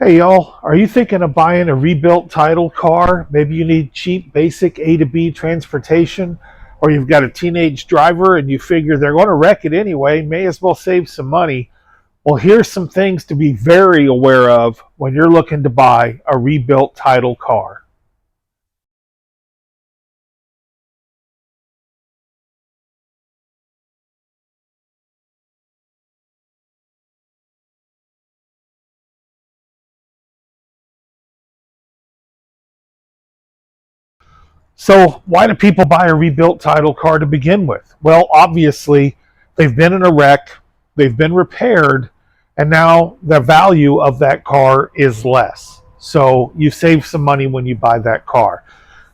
Hey y'all, are you thinking of buying a rebuilt title car? Maybe you need cheap, basic A to B transportation, or you've got a teenage driver and you figure they're going to wreck it anyway, may as well save some money. Well, here's some things to be very aware of when you're looking to buy a rebuilt title car. So, why do people buy a rebuilt title car to begin with? Well, obviously, they've been in a wreck, they've been repaired, and now the value of that car is less. So, you save some money when you buy that car.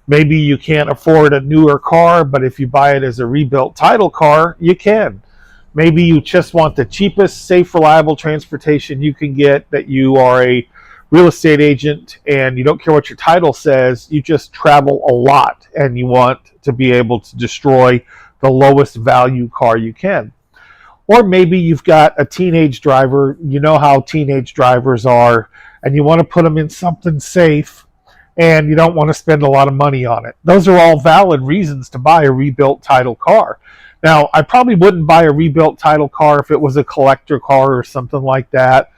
Maybe you can't afford a newer car, but if you buy it as a rebuilt title car, you can. Maybe you just want the cheapest, safe, reliable transportation you can get, that you are a real estate agent and you don't care what your title says, you just travel a lot and you want to be able to destroy the lowest value car you can. Or maybe you've got a teenage driver, you know how teenage drivers are, and you want to put them in something safe and you don't want to spend a lot of money on it. Those are all valid reasons to buy a rebuilt title car. Now, I probably wouldn't buy a rebuilt title car if it was a collector car or something like that.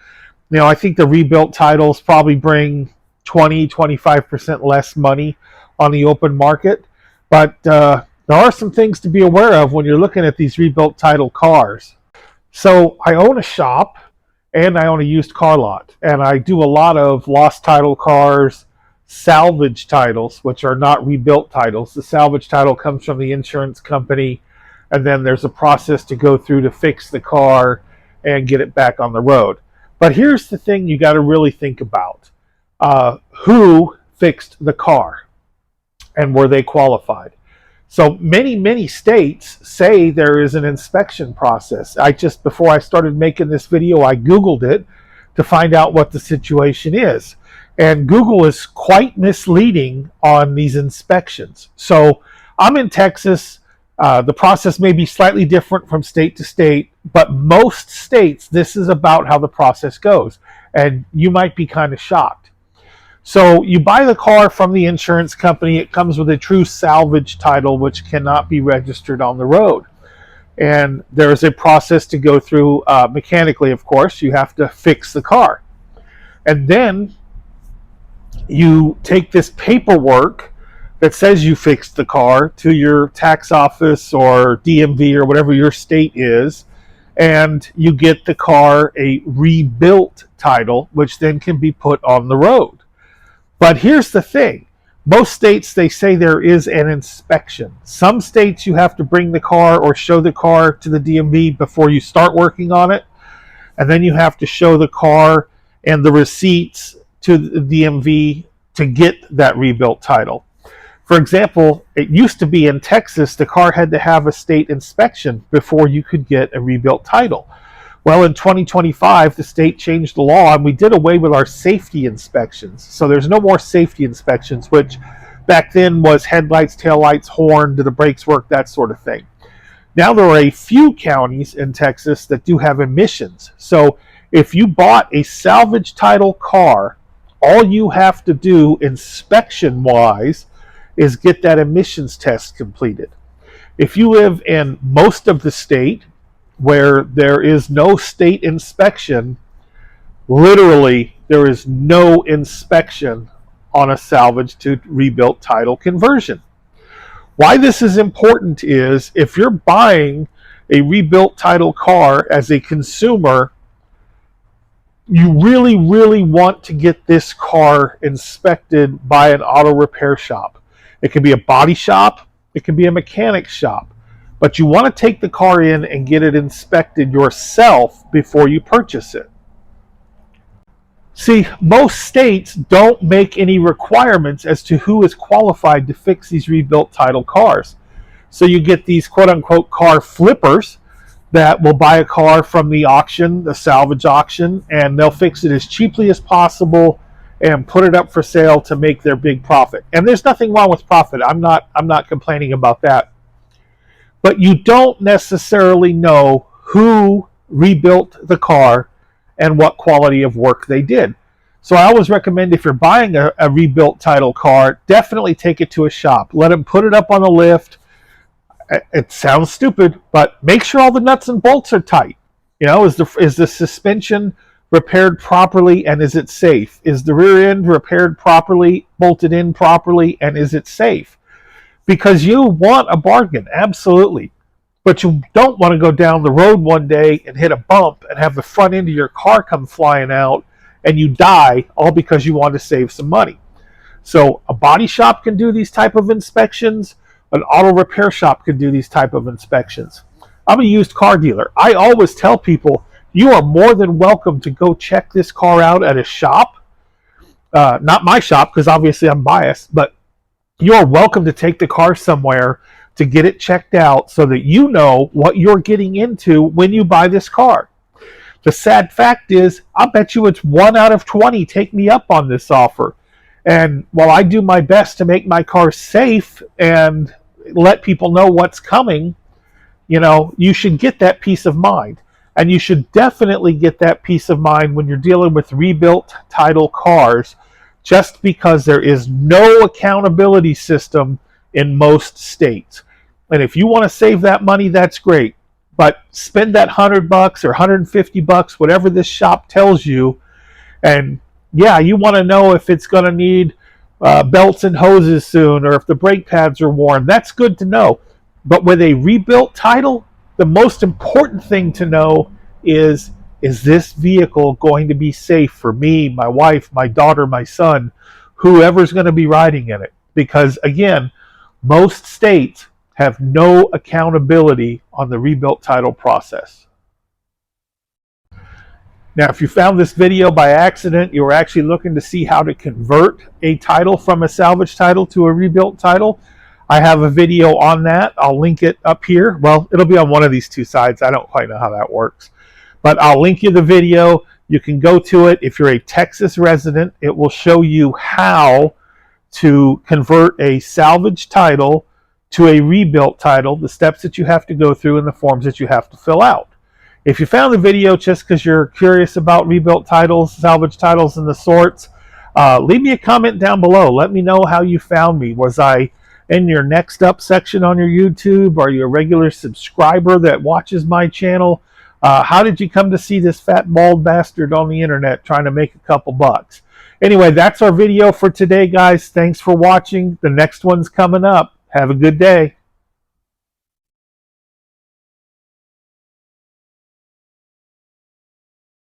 I think the rebuilt titles probably bring 20-25% less money on the open market. But there are some things to be aware of when you're looking at these rebuilt title cars. So I own a shop and I own a used car lot. And I do a lot of lost title cars, salvage titles, which are not rebuilt titles. The salvage title comes from the insurance company, and then there's a process to go through to fix the car and get it back on the road. But here's the thing you got to really think about. Who fixed the car and were they qualified? So many states say there is an inspection process. Before I started making this video, I Googled it to find out what the situation is. And Google is quite misleading on these inspections. So I'm in Texas. The process may be slightly different from state to state, but most states, this is about how the process goes. And you might be kind of shocked. So you buy the car from the insurance company. It comes with a true salvage title, which cannot be registered on the road. And there is a process to go through mechanically, of course. You have to fix the car. And then you take this paperwork that says you fixed the car to your tax office or DMV or whatever your state is, and you get the car a rebuilt title, which then can be put on the road. But here's the thing. Most states, they say there is an inspection. Some states you have to bring the car or show the car to the DMV before you start working on it, and then you have to show the car and the receipts to the DMV to get that rebuilt title. For example, it used to be in Texas, the car had to have a state inspection before you could get a rebuilt title. Well, in 2025, the state changed the law and we did away with our safety inspections. So there's no more safety inspections, which back then was headlights, taillights, horn, do the brakes work, that sort of thing. Now there are a few counties in Texas that do have emissions. So if you bought a salvage title car, all you have to do inspection-wise is get that emissions test completed. If you live in most of the state where there is no state inspection, literally there is no inspection on a salvage to rebuilt title conversion. Why this is important is if you're buying a rebuilt title car as a consumer, you really want to get this car inspected by an auto repair shop. It can be a body shop, it can be a mechanic shop, but you want to take the car in and get it inspected yourself before you purchase it. See, most states don't make any requirements as to who is qualified to fix these rebuilt title cars. So you get these quote-unquote car flippers that will buy a car from the auction, the salvage auction, and they'll fix it as cheaply as possible and put it up for sale to make their big profit. And there's nothing wrong with profit. I'm not complaining about that. But you don't necessarily know who rebuilt the car and what quality of work they did. So I always recommend, if you're buying a rebuilt title car, definitely take it to a shop. Let them put it up on the lift. It sounds stupid, but make sure all the nuts and bolts are tight. You know, is the suspension repaired properly, and is it safe? Is the rear end repaired properly, bolted in properly, and is it safe? Because you want a bargain, absolutely. But you don't want to go down the road one day and hit a bump and have the front end of your car come flying out and you die, all because you want to save some money. So a body shop can do these type of inspections. An auto repair shop can do these type of inspections. I'm a used car dealer. I always tell people, you are more than welcome to go check this car out at a shop. Not my shop, because obviously I'm biased, but you are welcome to take the car somewhere to get it checked out so that you know what you're getting into when you buy this car. The sad fact is, I bet you it's 1 out of 20 take me up on this offer. And while I do my best to make my car safe and let people know what's coming, you know, you should get that peace of mind. And you should definitely get that peace of mind when you're dealing with rebuilt title cars, just because there is no accountability system in most states. And if you want to save that money, that's great. But spend that $100 or $150, whatever this shop tells you. And yeah, you want to know if it's going to need belts and hoses soon, or if the brake pads are worn. That's good to know. But with a rebuilt title, the most important thing to know is this vehicle going to be safe for me, my wife, my daughter, my son, whoever's going to be riding in it? Because again, most states have no accountability on the rebuilt title process. Now, if you found this video by accident, you were actually looking to see how to convert a title from a salvage title to a rebuilt title, I have a video on that. I'll link it up here. Well, it'll be on one of these two sides. I don't quite know how that works. But I'll link you the video. You can go to it. If you're a Texas resident, it will show you how to convert a salvage title to a rebuilt title, the steps that you have to go through and the forms that you have to fill out. If you found the video just because you're curious about rebuilt titles, salvage titles, and the sorts, leave me a comment down below. Let me know how you found me. Was I in your next up section on your YouTube? Are you a regular subscriber that watches my channel? How did you come to see this fat bald bastard on the internet trying to make a couple bucks? Anyway, that's our video for today, guys. Thanks for watching. The next one's coming up. Have a good day.